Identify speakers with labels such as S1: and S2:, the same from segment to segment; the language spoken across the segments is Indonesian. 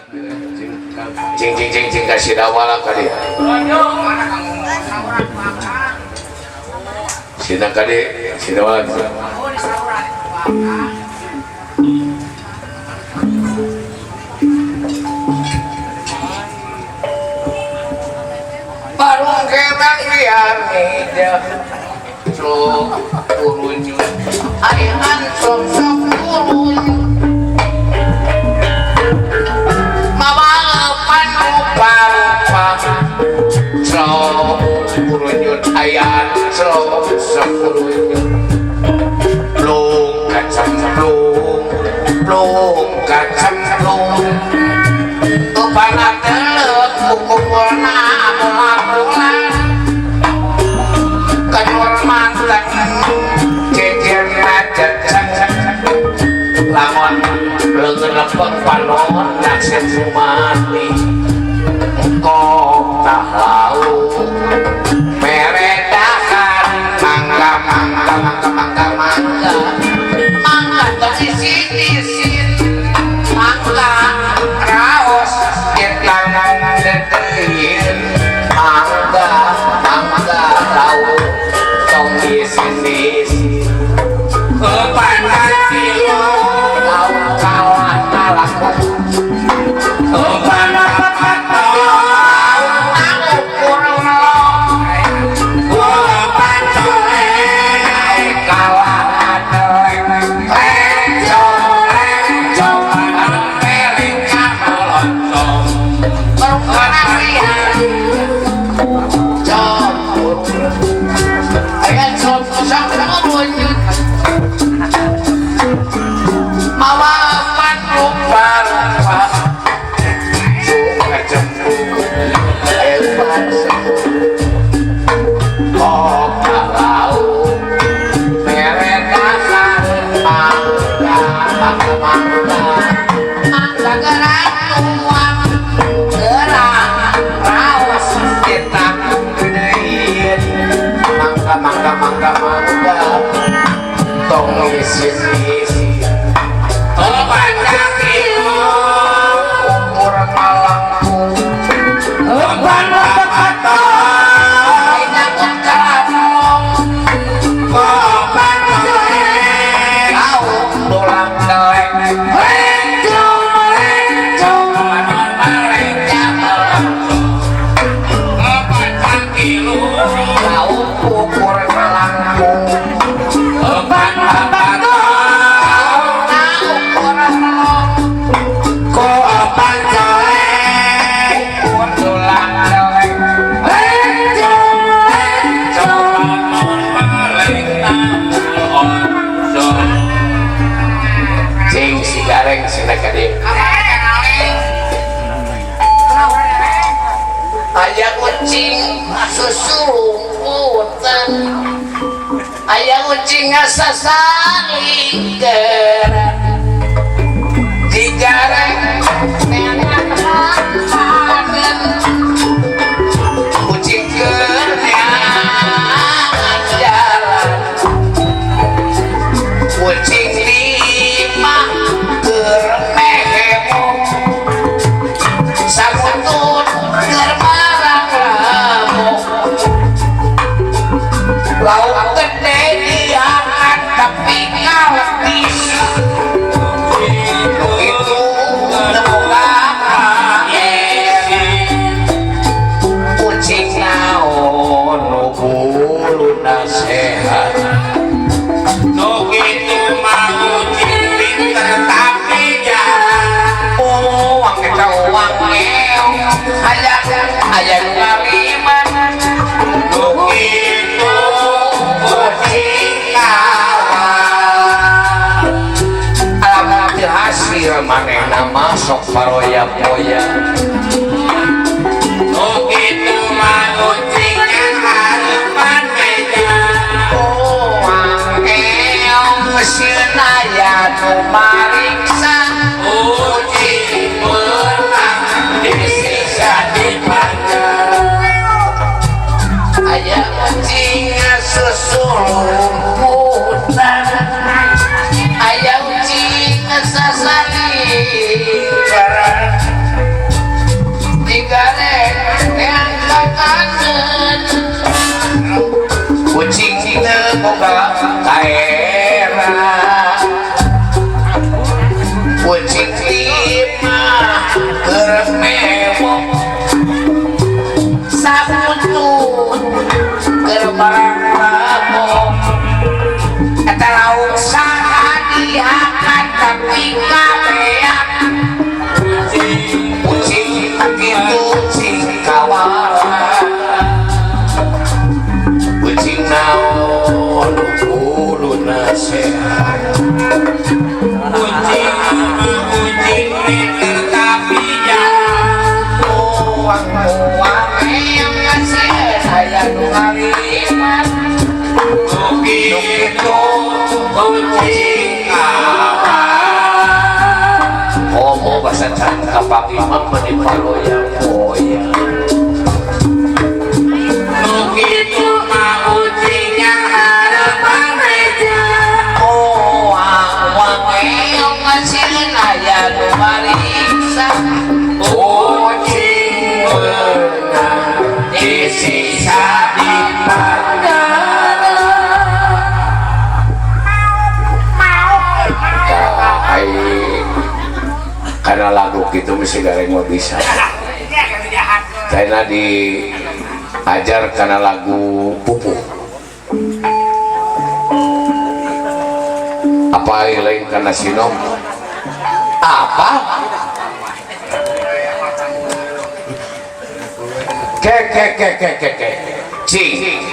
S1: cing kasih dawala kali sina kali sina wala barung kemang liar meja so turun ayan sok turun mawapan rupa so turun ayan so turun plung kacang plung kacang plung tupanak teluk buku warna bola-bola kanur mantan jejer macet lamun leungeun palon naksen sumati engkau tak lau meredakan mangga tisisin mangga raos ditanggung detein mangga raos tong disis kepada kilo laut kawan alaku kepada mangga tong isis kepada kilo ukur malangku kepada kata nyakut kalamong kepada kau tulang deleng lencong kepada kilo kau ukur ayah kucing susurutan ayah kucing sasalingkeun dijareng neangan kucing keur neangan jalan kucing lima keur mehemo sabutun keur lauk gede diangkat tapi ngawis itu nemuka kucing naon nu buluna sehat nu kitu mah kucing pinter tapi jahat uang kita uang meong aya ngaliman nu kitu hasil manehna masuk paroya-poya begitu mah kucingnya harapan meja keong mesin aya nu mariksa kucing menang disisa di panjang aya kucingnya susulumputan aya kucing sasali kaera kucing lima kermewok sabutun kerbarang rabok eta lauk saha dihakan tapi kabeak kucing kitu cing kawaran kucing naon uluna sehat kucing meter tapi jangan uang yang ngasih saya nungaliman begitu kucing kawan homo bahasa cangka papi mama di paloya boya begitu mau yang harapan meja uang yang ngasih saya numariksa kucing menang disisa di pandara karena lagu gitu mesti gareng mau bisa karena diajar karena lagu pupu apa lain karena sinom apa ke cing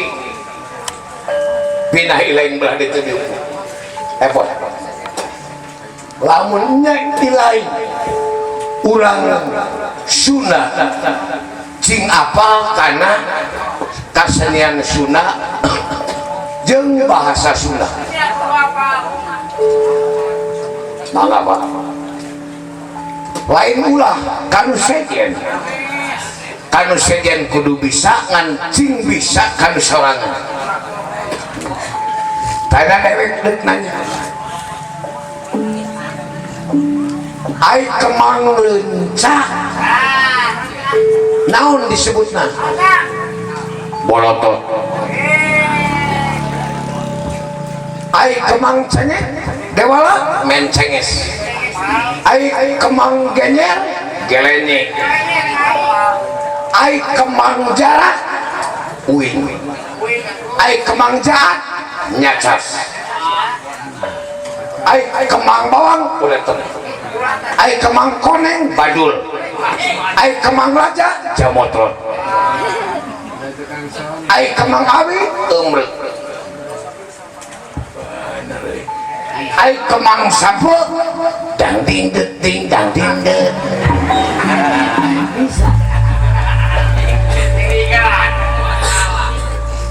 S1: pindah ilain belah di tujuh epot lamunnya ilain ulang Sunda cing apa karena kesenian Sunda jeung bahasa Sunda apa lain ulah kanu sejen kudu bisa ngancing bisa kanu sorangan tanya dewek dek nanya ai kemang lencah naon disebutna bolotot ai kemang cengek dewala mencenges ai kemang genyer gelenye ai kemang jarak uing ai kemang jahat nyacas ai kemang bawang uleton ai kemang koneng badul ai kemang raja jamotron ai kemang awi umrek ai kemang sapu dang ding ding dang ding det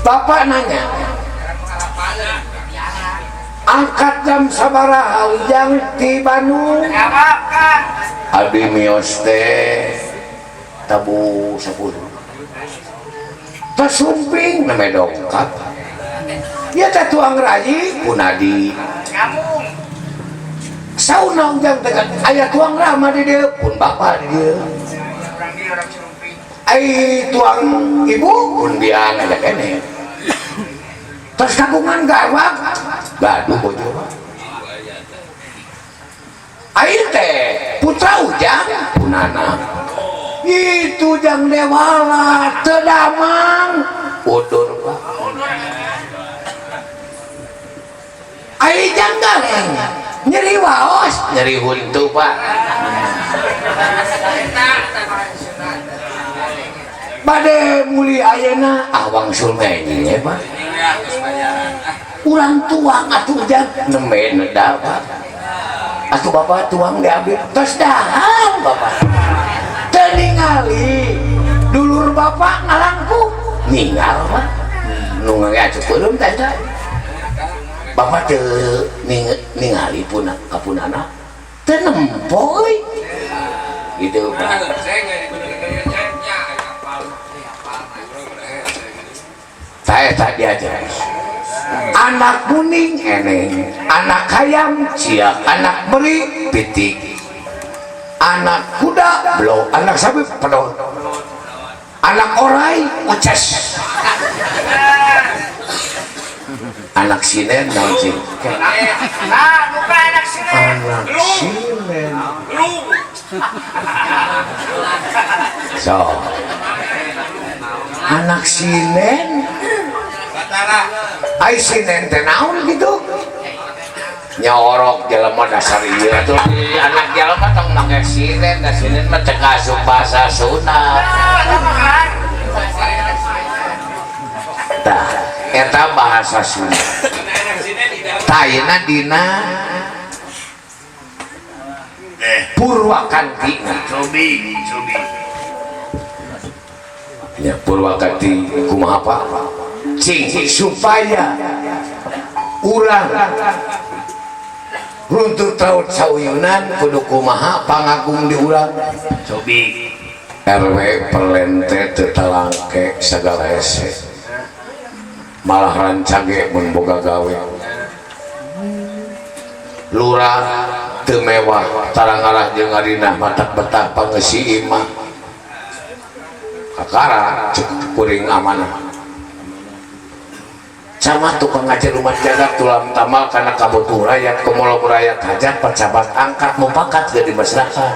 S1: bapak nanya angkat jam sabaraha ujang di Bandung abi mios teh tabu 10 tersumping nama dongkap ya tuang rayi punadi sauna ujang dengan ayah tuang rama di dia pun bapak di dia ai tuang ibu pun biang ada kene terus kagungan gawak gaduh bojo air teh putra ujang punana itu jang dewala tedamang udur pak air jang galeng nyeri waos nyeri huntu pak bade muli ayana awang sungai ini pak ulang tuang atuh jang nemen dapat atuh bapak tuang diambil tos dahang bapak teningali dulur bapak ngalangku ninggal pak nu ngacup belum tanda bapak teu ningali pun kapunana teu nempoy gitu pak saya tak diajar anak kuning eneng anak ayam cia anak beri pitik anak kuda blow anak sapi pedol anak orai uces anak sinen naon cing
S2: bukan anak sinen
S1: anak sinen so anak sinen ai sinen teh naon gitu nyorok jelema dasar ieu atuh anak jelema tong make sinen da sinen mah cek asup bahasa Sunda tah eta bahasa Sunda tayna dina Purwakanti cobi ya Purwakanti kumaha apa cing supaya urang runtuh taut sauyunan kudu kumaha pangagung di urang cobi RW perlente tetalangke segala hese malah rancage mun boga gawe lurah teu mewah tarangarah jeung arinah matak betah pangeusi imah kakara cek kuring amanah sama tukang ngajar rumah jagat tulang tamal karena kabutuh rakyat kumolo rakyat hajat percabat angkat mupakat jadi masyarakat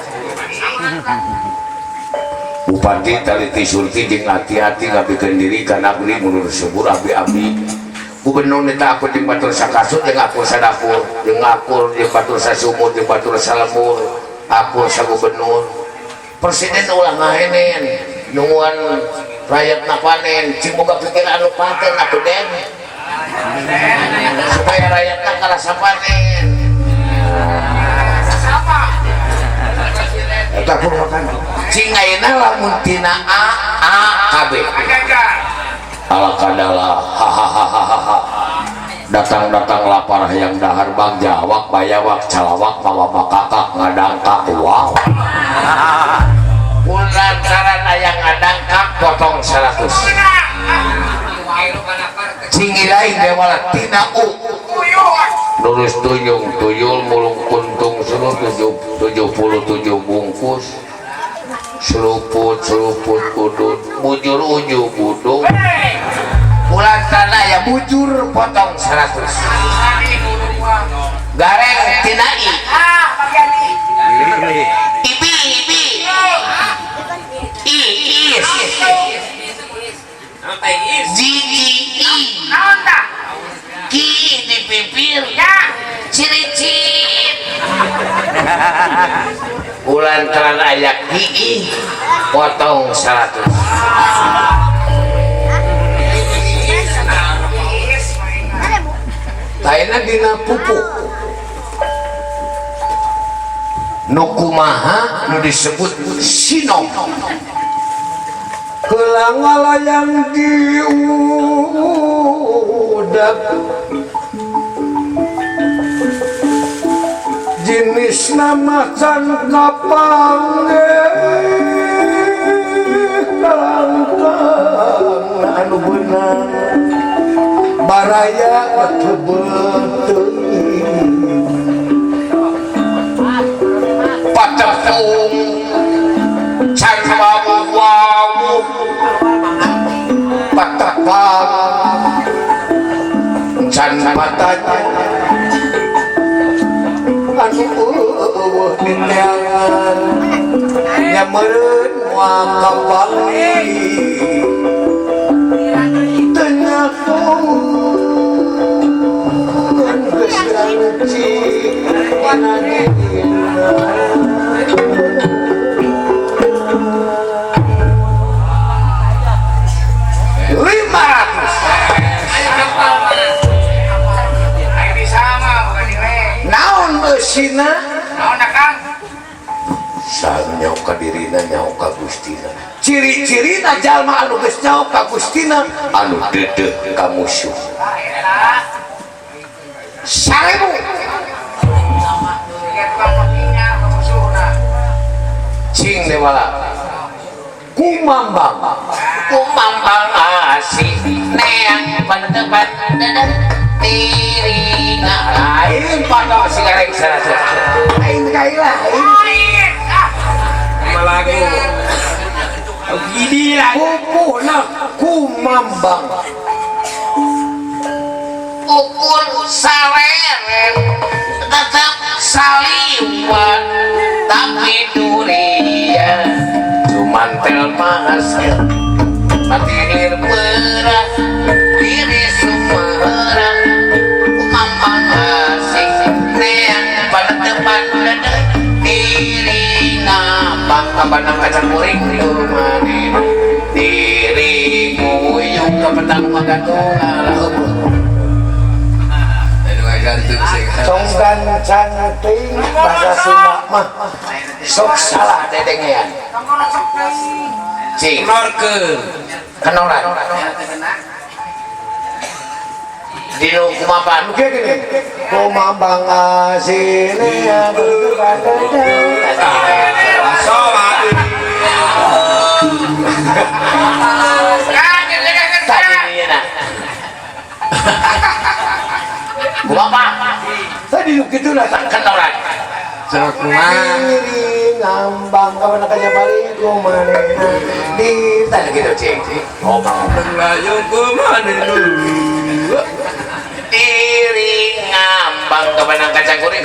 S1: Bupati taliti sulti jeung hati-hati ngabikeun diri ka nagri mundur subur abi-abi gubernur nita aku jeung batur sakasut jeung aku sadapur jeung akur jeung batur sasumur jeung batur salemur aku sagubernur presiden ulah ngahenen nungguan rakyat panen cing boga pikiran anu paten atuh den supaya rakyatna karasa panen eta purwakan cing ayeuna lamun tina A KB ala kadala hahaha datang lapar yang dahar bang jawak bayawak calawak mama kakak ngadangkak wow bulan saran ayang ngadangkak potong 100 cing lain dewala tina U lurus tuyung tuyul mulung kuntung seluruh 77 bungkus seruput udut bujur uju budung bulan sana ya bujur potong 100 gareng tina I ibi ki di pipir ciricit bulan telan ayak ki potong 100 tayna dina pupuk nu kumaha nu disebut sinom kelang-layang diudak jenis nama can kapange kalangkang anu beunang baraya teuing patepung can wawu patepang can patanya anu eueuh nindeangan nyameureun moal kapali teu nyakueun geus janji wanadina 500 naon eusina naon Kang sanyaok ka dirina nyaok ka Gustina ciri-cirina jalma anu geus nyaok ka Gustina anu deudeuh ka musuh 1000 cing dewala kumambang asih neang pendepan diri lain pada sigareng sarasa lain kali lain lagu gini lah pupuna kumambang ukur saleren tetap saliwat tapi durian cuman tel mahasil matilir perah diri sumarang umamang asing neang pada tempat dadah diri ngabang kabanang kacang muring lumanin diri nguyung kepedang magatungan
S3: songgan canting bahasa Sunda mah sok salah dedengean
S1: cing
S2: Norkeun.
S1: kenoran dino kumapan
S3: oke gini kumambang asine ya
S2: Sholat.
S1: tadi dia nak kumapan
S3: tadi lu gitu lah
S1: kenoran
S3: diri ngambang kapan akannya balik kumane di
S1: tadi gitu cing ngomong
S2: Layung kumane dulu.
S1: diri ngambang kebenang kacang kuning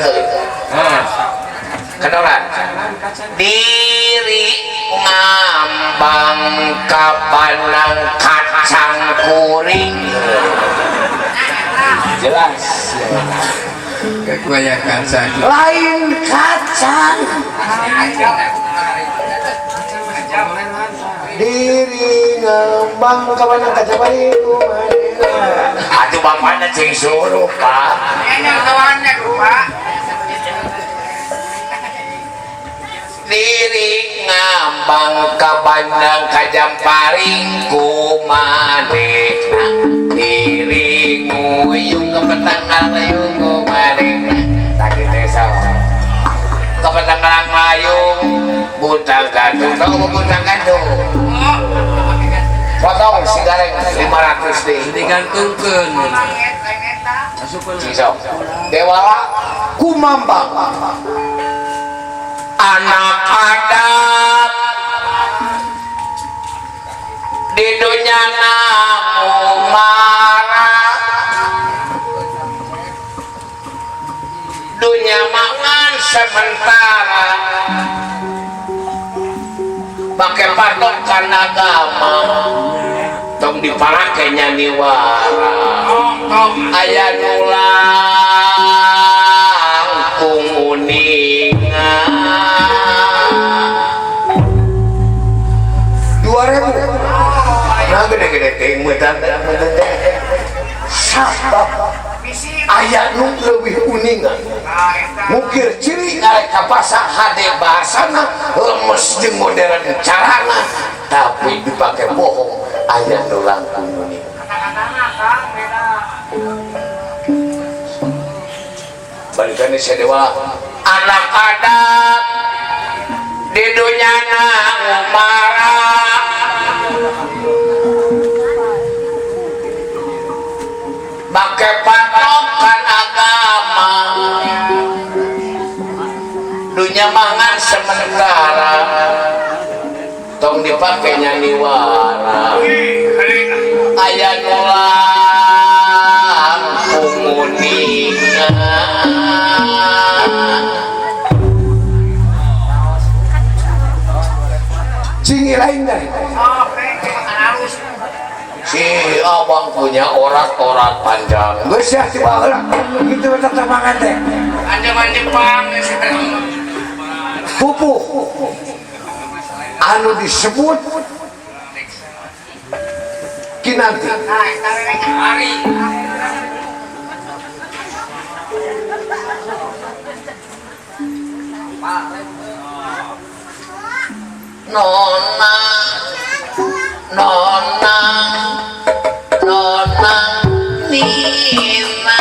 S1: kenoran diri ngambang kebenang kacang kuning jelas
S2: Kebanyakan saja.
S3: lain kacang diri ngambang kapan akannya balik kumane
S1: aduh bapaknya cing suruh pak diri ngambang kebenang kacang paring kumanehna diri nguyung kepetang alayung kumanehna tadi desa kepetang alayung butang gantung tahu butang gantung potong sigareng 500 deh
S2: Digantungkeun.
S1: Cisok dewala
S3: kumambang
S1: anak adab di dunia namu marah dunia mangan sementara pakai patokan agama tong dipalake nyanyi wara aya nulang kumuningan
S3: 2000
S1: nah gede-gede ting mutan
S3: sabab aya nu leuwih uningan mukir ciri ngarek kapasa hade bahasana lemes jeung modern carana
S1: tapi dipakai bohong aya nulang kumuningan balikannya sedewa anak adab di dunia marah pakai patokan agama dunia mangan sementara tong dipakai nyanyi wara aya nulang kumuningan
S3: cingi lain dari
S1: si abang punya orat-orat panjang
S3: geus ya si baheula gitu tetep mangan teh pupuh anu disebut kinanti
S1: nona nona nona nina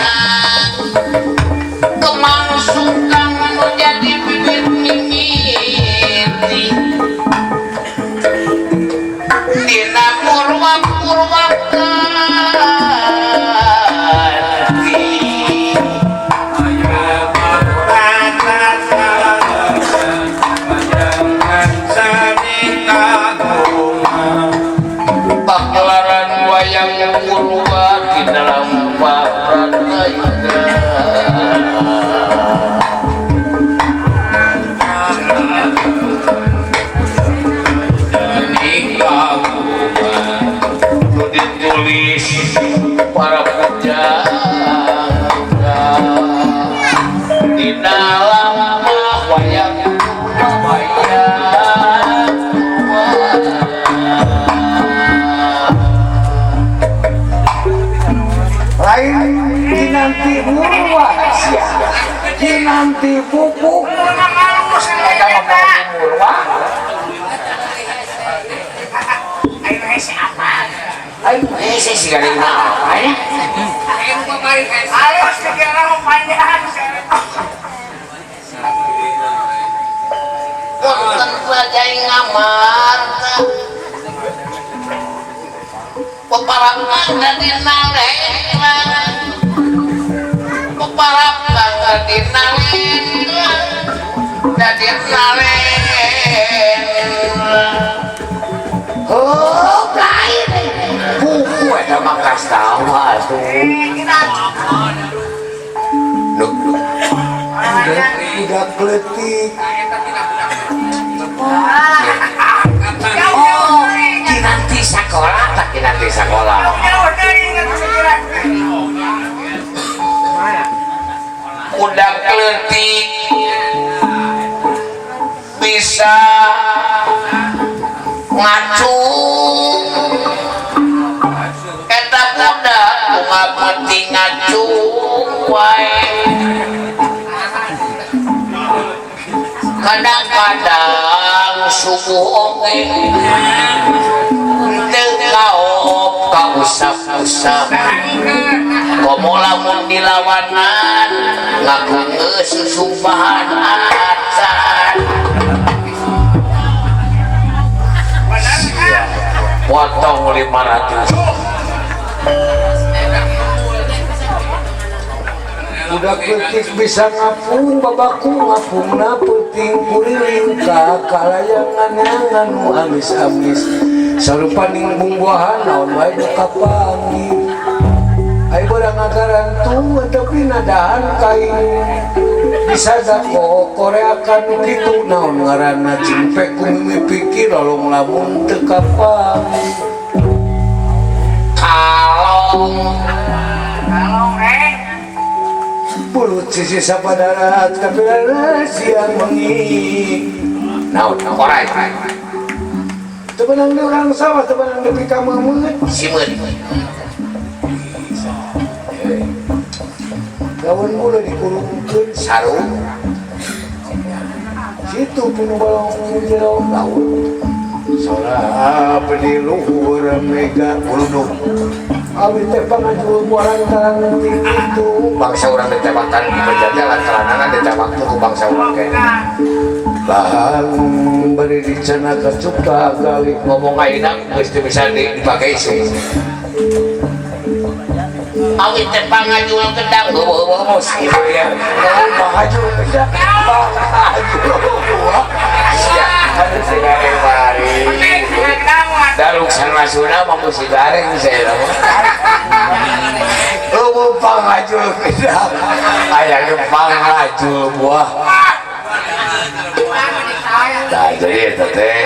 S1: kemangsukan menjadi bibit mimiti dina purwa-purwa pagelaran wayang purwa di dalam barat
S3: dalam mah wayang lain nanti murwah sia nanti pupuk eta mah murwah ayo hese sih kali mah ya ayo segera panjang wonten rajai ngamar peparangan dari nalendra peparangan di nalendra dari nalendra oh lain buku ada makas tawa tuh udah kletik oh kinanti sekolah tak kinanti sekolah udah kletik bisa ngacung eta budak bunga putih ngacung wae kadang-kadang subuh oke teu kaop ka usap-usap komo lamun dilawanan ngaku ngeususumpahan acan potong 500 udah ketik bisa ngapung babaku ngapung na penting kuliling kakalayangan nganu amis-amis sarupaning bumbuahan naon wae nu kapanggih ai barang agaran tuh tapi nadaan kain bisa dako koreakan kitu naon ngaranna cimpe ku mimpi lolong lamun teu kapanggih kalong pulut sisi sapadarat kapilana siang mengi naon korai tebenang di orang sawah tebenang di pika memet simet gawan mula dikurungkeun sarung situ penuh balong jero gaun salah di luhur mega uluduk abi teh pangajual bualan talang itu bangsa urang ditebatan di penjajah lantaran ditebak ku bangsa urang ke lahan beri dicana kecuka kali ngomong ayeuna geus teu bisa dipakai isu abi teh pangajual kedang eueuh mos kieu ya pangajual kedang pangajual sia anu segare bari daruk sanasuna mah musi gareng saya mah eueuh pangajul kedang aya ge pangajul buah tah jadi eta teh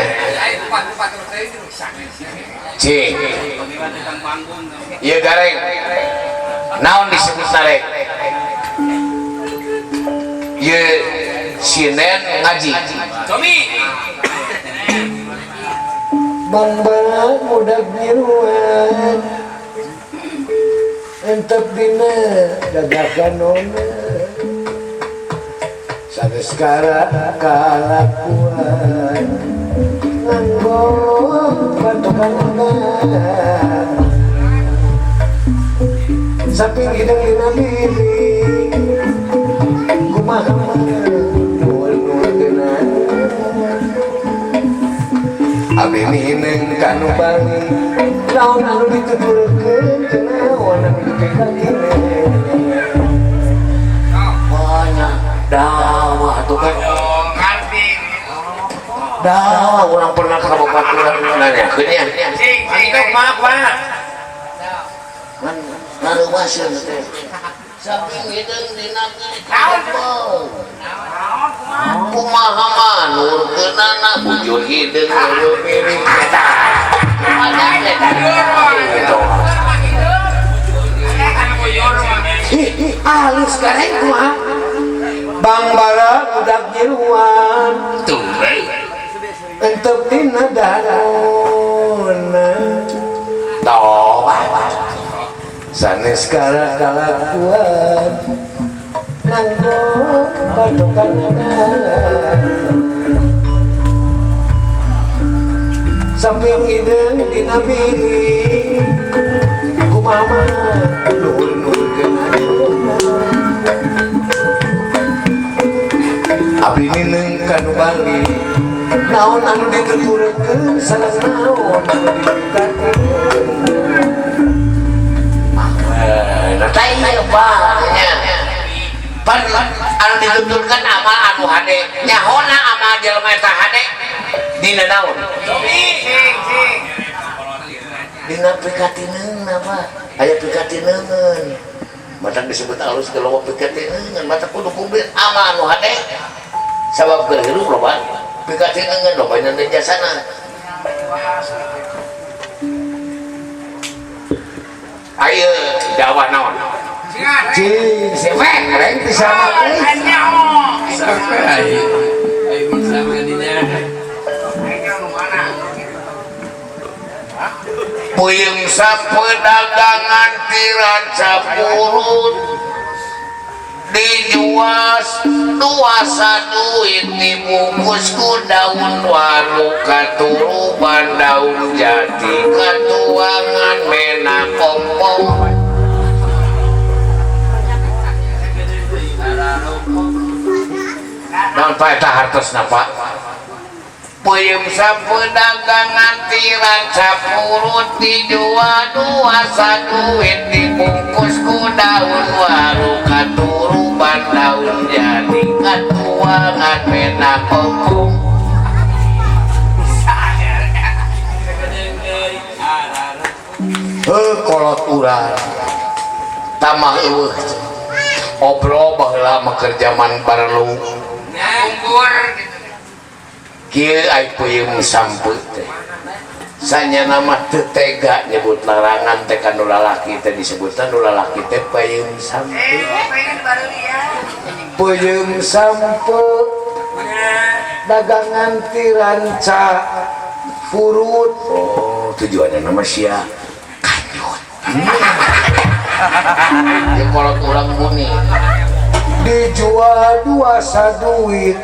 S3: cing ieu gareng naon disebut narek ieu sinen ngaji Tomi Bang Bang mudah biruan entep dina dadakan nona sanes kara kalakuan nganggo batukanna samping hidung dina bili kumaha nuul-nuul geunang abi mineng kanu bali naon anu ditutulkeun cenah wana dipegangkeun banyak dakwah tuh kan dakwah orang pernah ke Kabupaten nanya keunnya itu maaf Pak kan ngaruwaseun teh samping hideung dina kumaha manurkeunana bujur hideung eueuh miring eta halus gareng kumaha Bang Bara budak jeruan
S2: Tuh
S3: entep dina danuna
S1: toh
S3: sanes kalakuan nanggo padukanana samping ideung dina biri kumaha nuhun-nuhunkeun abdi nineung kanu bali naon anu dituturkeun sareng naon anu dipikakeun
S1: Tanya pan anu dituturkan amal anu hade nyahona amal jelema eta hade dina naon dina pikatineun apa aya pikatineun mata disebut alus kalau pikatineun mata kudu kumplit amal anu hade sabab keur hirup loba pikatineun loba nya jasana ayo dakwah naon
S3: cing sewek reng bisa mah
S2: sampai ayo bisa mandinya
S1: puyeng sapedagangan tiranca purut dijuas duasa duit dibungkus ku daun waru katuruban daun jati katuangan mena kompong nampak eta hartosna Pak puyem sapedagangan tiranca purut dijual duasa duit dibungkus ku daun waru katuruban daun jadi katuangan mena kompong kolot urang tamah eueuh obrol baheula mah keur jaman barelu
S2: nganggur
S1: kieu ai peuyeum sampeu teh sanyana mah teu tega nyebut larangan teh kanu lalaki teh disebutna nu lalaki teh peuyeum sampeu
S3: peuyeum sampeu dagangan tiranca purut
S1: oh tujuannya nama sia kanyut ya kolot urang muni
S3: dijual duasa duit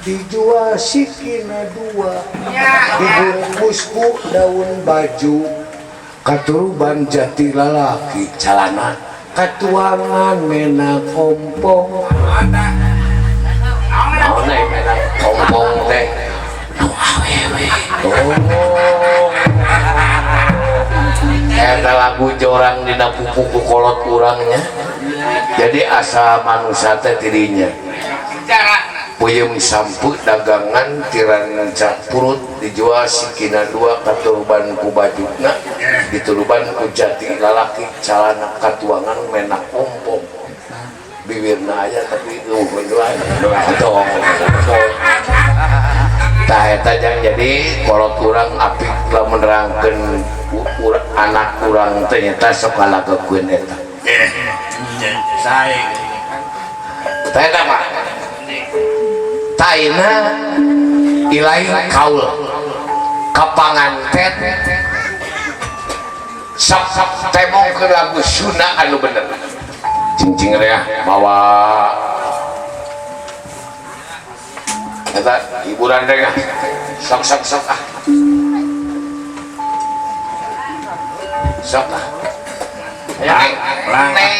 S3: dijual sikina dua dibungkus ku daun baju katuruban jati lalaki
S1: calana
S3: katuangan mena kompong
S1: naon euy mena kompong teh nu awewe eta lagu jorang dina pupuku kolot urangnya jadi asa manusia teh dirinya puyem sampu dagangan tiranca purut dijual sikina dua katuruban ku bajuna dituruban ku jati lalaki calana katuangan mena kompong bibirna aja tapi doang tah eta jang jadi kolot urang apik lamun nerangkeun anak urang teh nyata sok ngalagekeun eta
S2: saya
S1: tah eta Pak taina ilahi kaul kapanganten sak temong ke lagu Sunda anu bener cing ya bawa eta hiburan deh sok ah sok ah ya neng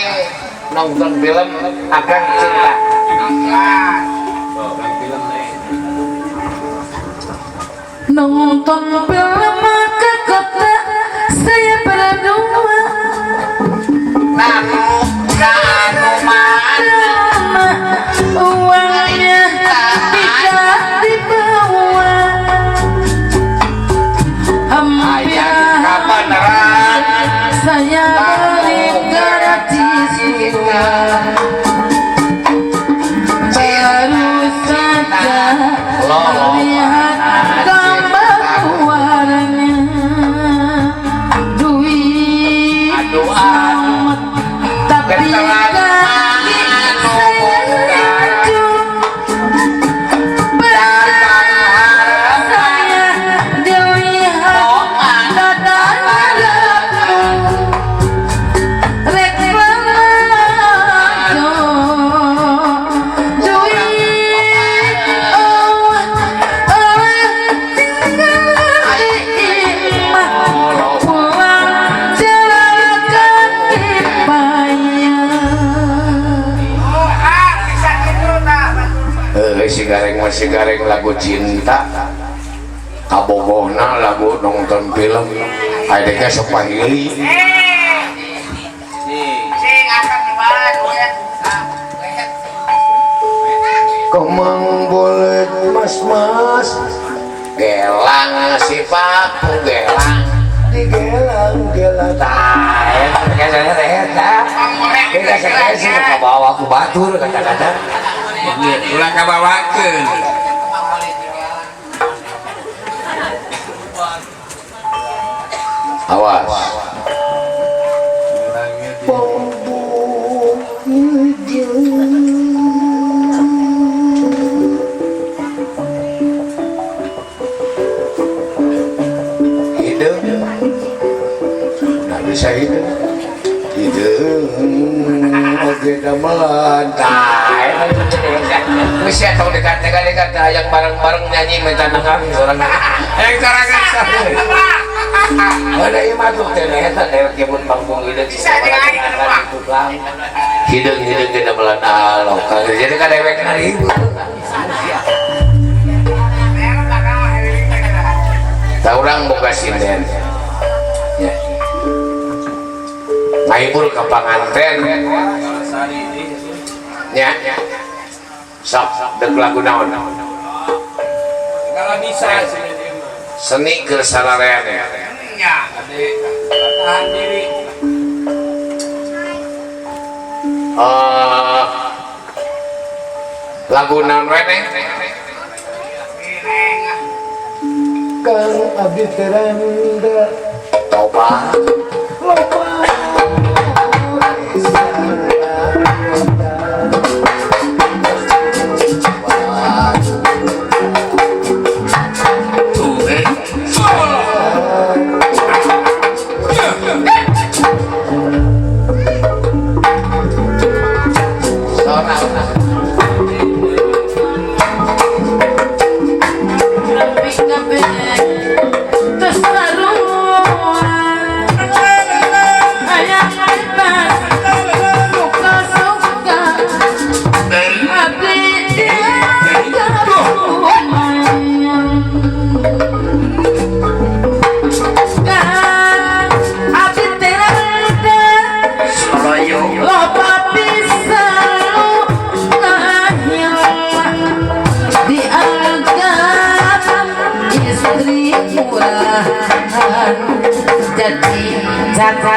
S1: nonton film akan cinta
S4: nonton film ke kota saya berdua
S1: nanu kanu mana
S4: uangnya tidak dibawa
S1: ayah
S4: hampir
S1: kabaneran
S4: saya beli gratis baru saja melihat gambar warnanya duit
S1: aduh
S4: selamat tapi kaki saya
S1: si gareng masih gareng lagu cinta kabogohna lagu nonton film adeknya sepahili
S3: Kemang boleh mas
S1: gelang si paku gelang
S3: digelang-gelang
S1: biasanya reheta
S3: kita sekali sih ke bawah aku batur kata-kata
S2: ulah kabawakeun
S1: awas
S3: hidup nggak bisa hidup oke gamelan
S1: Wis ya tong dekat-dekat yang bareng-bareng nyanyi minta dengar orang yang sorangan
S3: ada imah tuh ternyata
S1: dewek nyebut panggung hideung hideung kita melan alok jadi ka dewek na ribut ta urang boga sinden ya ngahibur ka panganten nya sok dek lagu naon
S2: kalau bisa
S1: seni ke salarean ya
S2: tahan diri
S1: lagu naon we neng
S3: kang abdi teranda
S1: toba
S3: loba
S4: jadi catur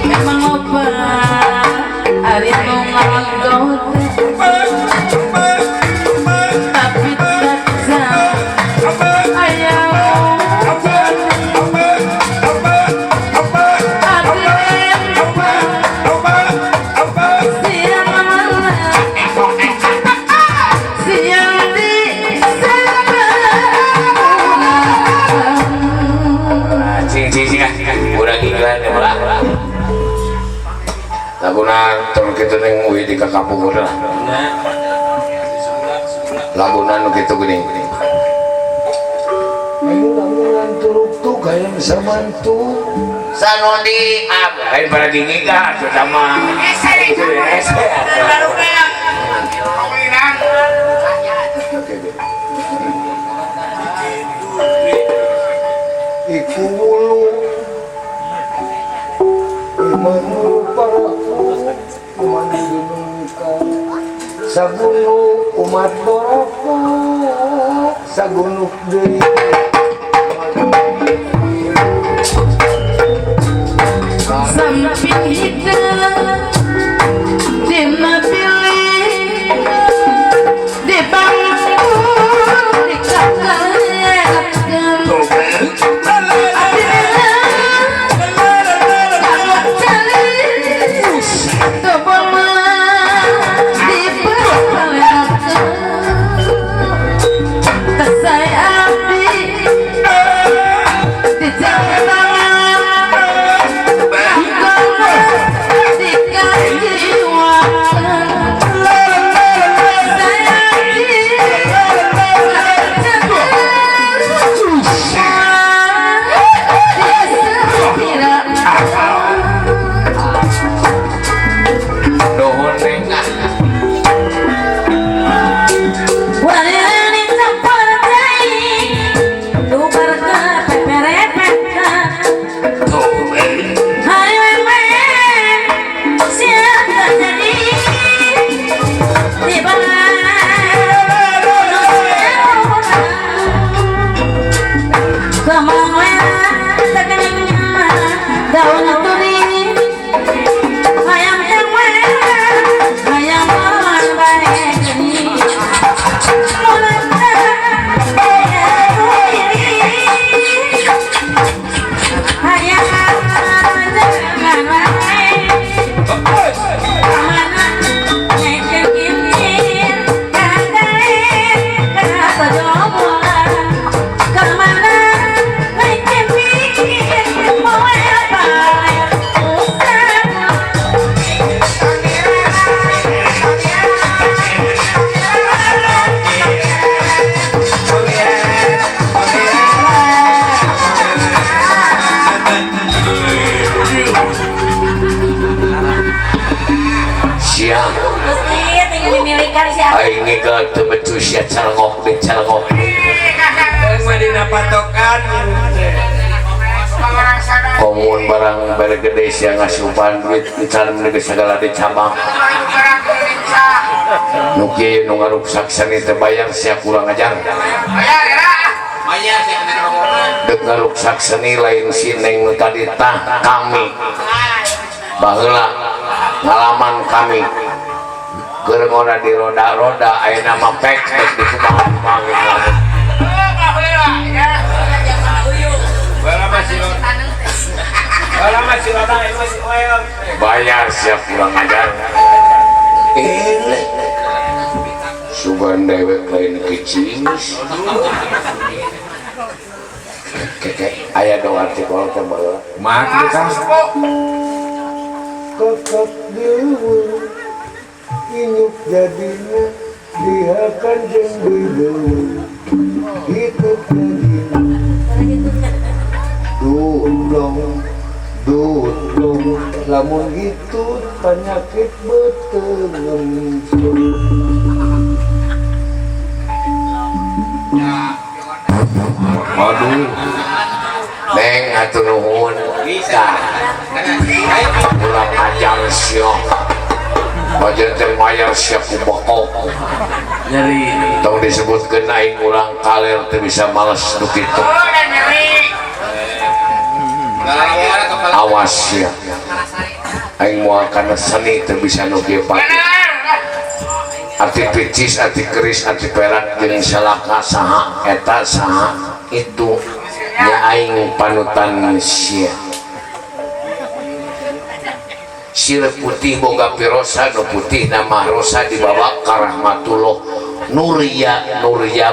S4: memang apa hari nu ngalanggot tapi tak ayam
S1: laguna tur kitu ning uwi di kakapung lah laguna nu kitu geuning
S3: ini lamunan turuk-turuk kayak samantu
S1: sanodi lain pada gigi ka sama
S3: iku wulu imanu paraku imanu dunungka sagunu umat doraka sagunuk deui
S4: samping hidup dina pilih di bangku di kakak dimilikan siapa?
S1: aing ninggal teu becus ya calengok di calengok
S2: Mah dina patokan.
S1: komun barang bare gede sia ngasupan duit can geus segala dicabang nu kieu nu ngaruksak seni teu bayar sia kurang ajar
S2: Maya sih kena ngomong.
S1: deuk ngaruksak seni lain si neng nu tadi tah kami baheula ngalaman kami keur ngora di roda-roda ayeuna mah pek deuk di kumaha gitu
S2: Bala masih roda masih oil.
S1: bayar siap kurang ajar ini sugan dewek lain kecimis keke aya dong artikel teh baheula
S2: Mak kita.
S3: Kakak dewa inyuk jadinya dihakan jeung dewa hidup jadinya dudong lamun itu penyakit betengem
S1: aduh neng atuh nuhun
S2: Bisa.
S1: ulang ajar syok bajan termayar syok kubokok
S2: Nyeri.
S1: tong disebutkeun aing ulang kaler teu bisa males nu kitu awas ya aing moal kana seni teu bisa nu kieu pake arti picis arti keris arti perak jeung salaka saha eta saha itu nya aing panutan sia sila putih boga pirosa nu putih nama rosa dibawa ka rahmatullah Nuria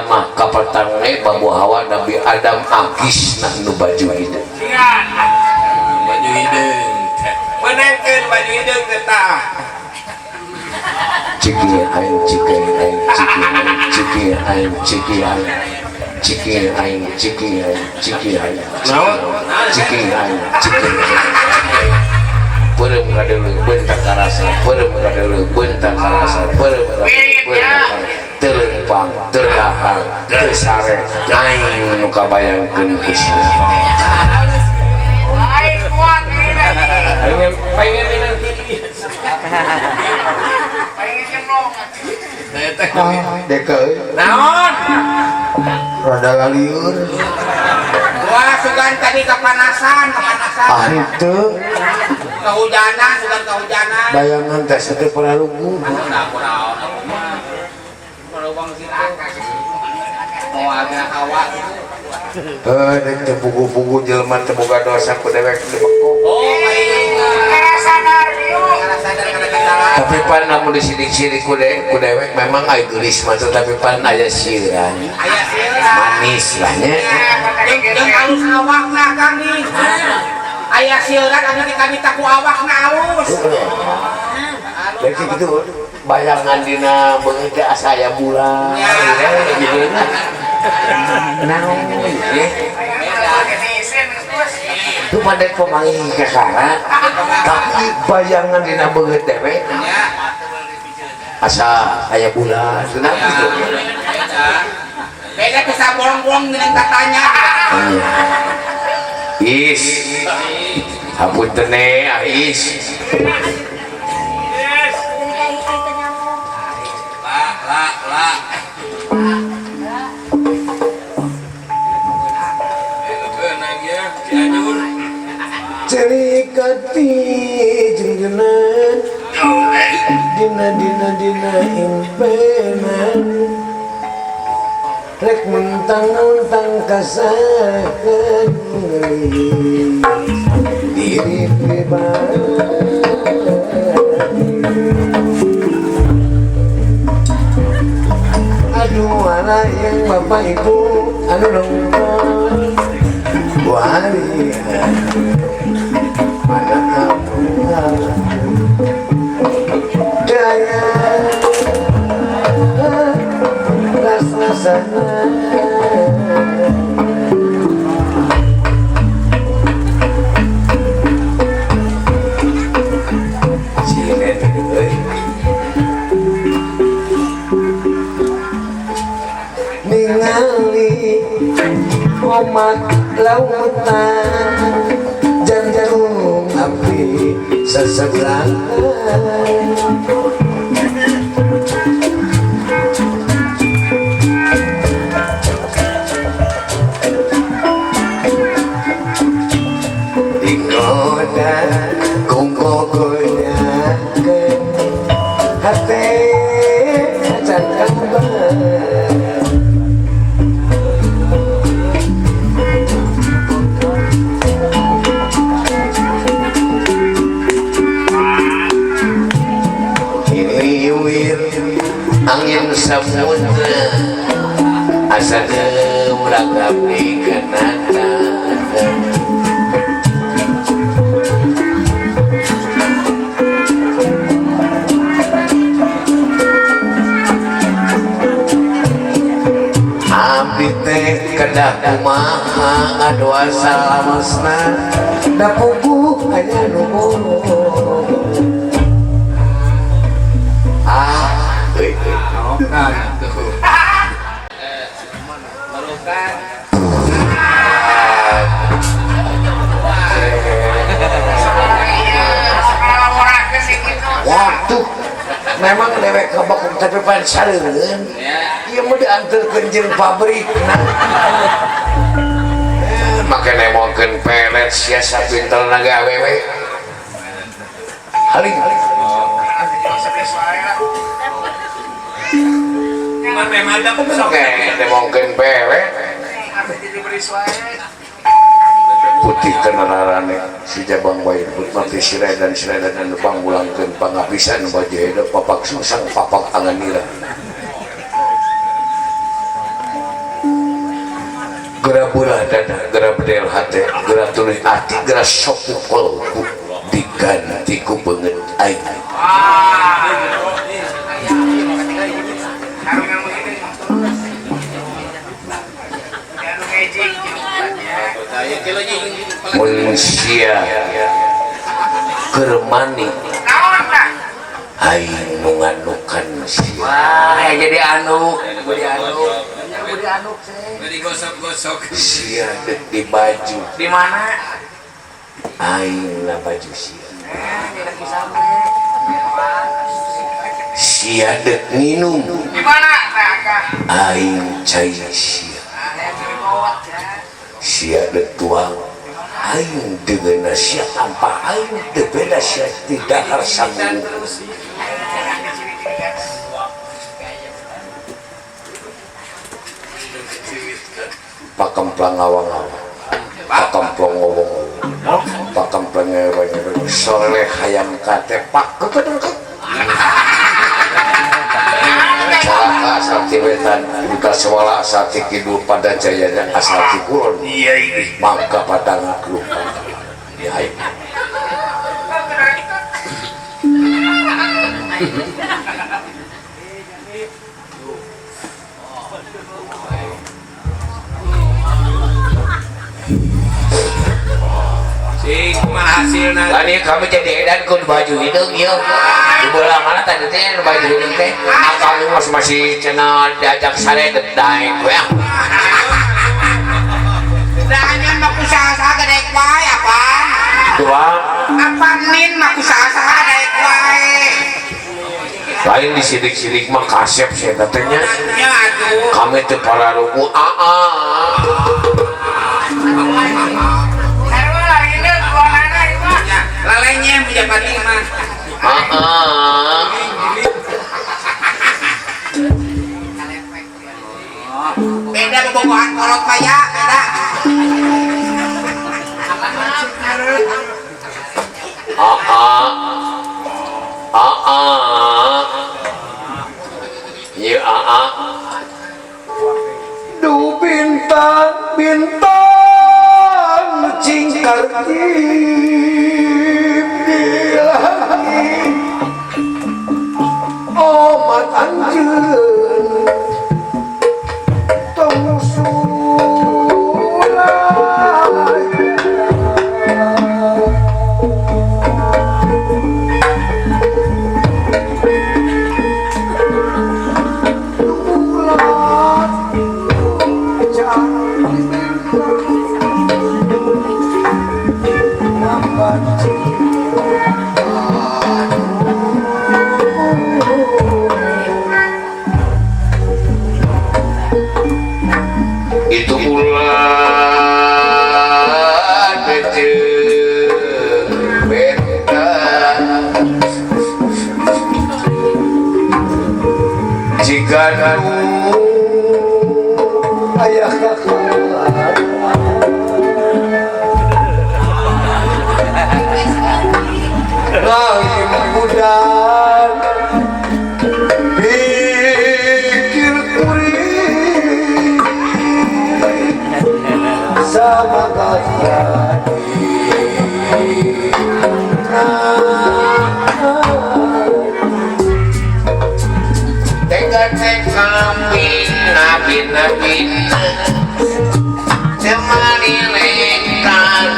S1: mah kapatange babu hawa Nabi Adam agis nu baju hideung
S2: Baju hideung. Menangkeun baju hideung teh tah.
S1: ciki aing ciki aing ciki aing ciki aing ciki aing ciki aing ciki aing ciki aing ciki perem kadeuleuh bentak karasa perem kadeuleuh bentak karasa perem kadeuleuh terlempang terdahar tersare aing nu kabayangkeun ku sia
S2: Pengen minum kiri.
S3: deke
S2: Naon?
S3: rada lalieur
S2: Wah, sugan tadi kepanasan.
S3: itu
S2: Kehujanan, sugan kehujanan.
S3: bayangan teh teu pernah lugu
S2: Merubang situ. Mau agak hawa.
S3: dek teh pugu-pugu jelema teu boga dosa ku dewek teu beko
S2: Oh, karena sadar karena kesalahan.
S1: tapi pan namun disidik-sidik ku dewek memang aya geulis mah tapi pan aya sieuran
S2: Aya sila.
S1: manis lah nya
S2: Jeung halus awakna kami. Aya sieuran anu kami taku awakna halus.
S1: Jadi gitu bayangan dina beungeut teh asa aya bulan gitu naon ye itu pada pemanggih kakara tapi bayangan dina beungeut teh we asa aya bulan cenah gitu
S2: Beda bisa bolong-bolong dengan katanya.
S1: is hapunten is
S3: cerikati jenggenan dina impenan rek mentang-mentang kasakan diri pribadi aduh anak yang bapak ibu anu nongkrong buari anak kamu gaya ras-rasana
S1: cilen euy
S3: umat lautan jantung api sesebelah digoda kungkogonya hati jangan angin samudra asana meragapi kenata abdi teh kedah kumaha ngadua salamasna da puguh aya nu waduh memang dewek kabakung tapi pan sareun ieu mah dianterkeun jeung pabrik
S1: make nemokeun pelet sia sapintelna ge awewe haling oke nemokeun pelet putih kenararane si jabang bayi mati sirai dan bang bulangkeun pangapisan baju hidup papak susang papak anganira gera bulah dada gera bedel hati gera tuluy ati gera sok pukul diganti ku beungeut aing manusia kermani aing menganukan sia
S2: jadi anu
S1: sia dek di baju
S2: di mana
S1: aing na baju sia dek minum
S2: di mana
S1: aing cai sia dek tuang aing dengan sia tanpa aing teu beda sia tidak harsangu pakemplang awang-awang pakemplang ngowong pakemplang ngeweng-ngeweng soleh hayam kate pak kekedengkek celaka asal tiwetan buka sewala asal tikidul pada jayanya asal tikulon iya ini mangka padang lupa ya ini tadi kami jadi edan kun baju hidung yuk di bola mana tadi teh baju hidung teh akal masih channel diajak sare dedai gue
S2: danyan mah usaha gede wae apa
S1: dua
S2: apa min mah usaha gede wae
S1: lain disidik-sidik mah kasep saya katanya
S2: ya aduh
S1: kami teh para ruku
S2: lalainya punya pati mah beda bobogohan kolot kaya beda
S1: ya
S3: du bintang cingkar omat anjeun tong sulai dulat jangan
S1: itu bulan beta jika
S3: ayah kakulan langit budan pikir kuring sama kalian
S1: teka-teka bin temani lekan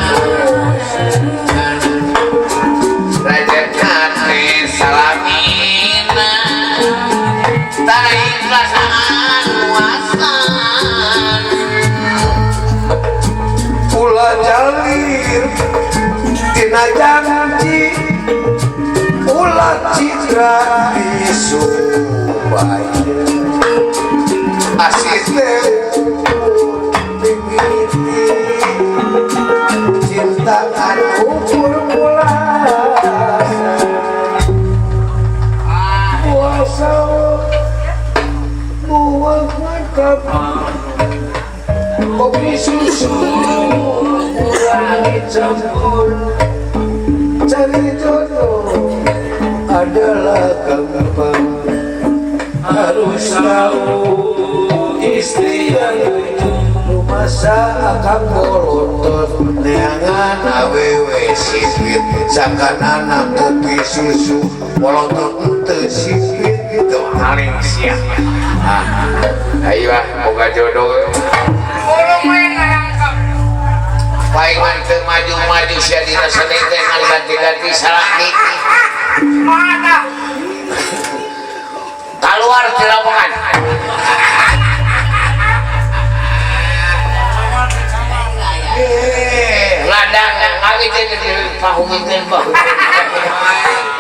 S1: raja hati salamina tarik perasaan wasan
S3: pula jalir tina janji ulah citra disubaya asiste pingiti cinta anu formulasa puasa buah mantap kopi susu kurangi campur cari jodoh adalah gampang harus tahu istri yang rumah akan bolotot
S1: neangan awewe sipit sangkan anak kopi susu bolotot ente sipit itu paling siap ayo boga jodoh palingan teu maju-maju sia dina seni teh ganti-ganti salaki keluar di lamongan ladang ngawit teh pahungkeun bae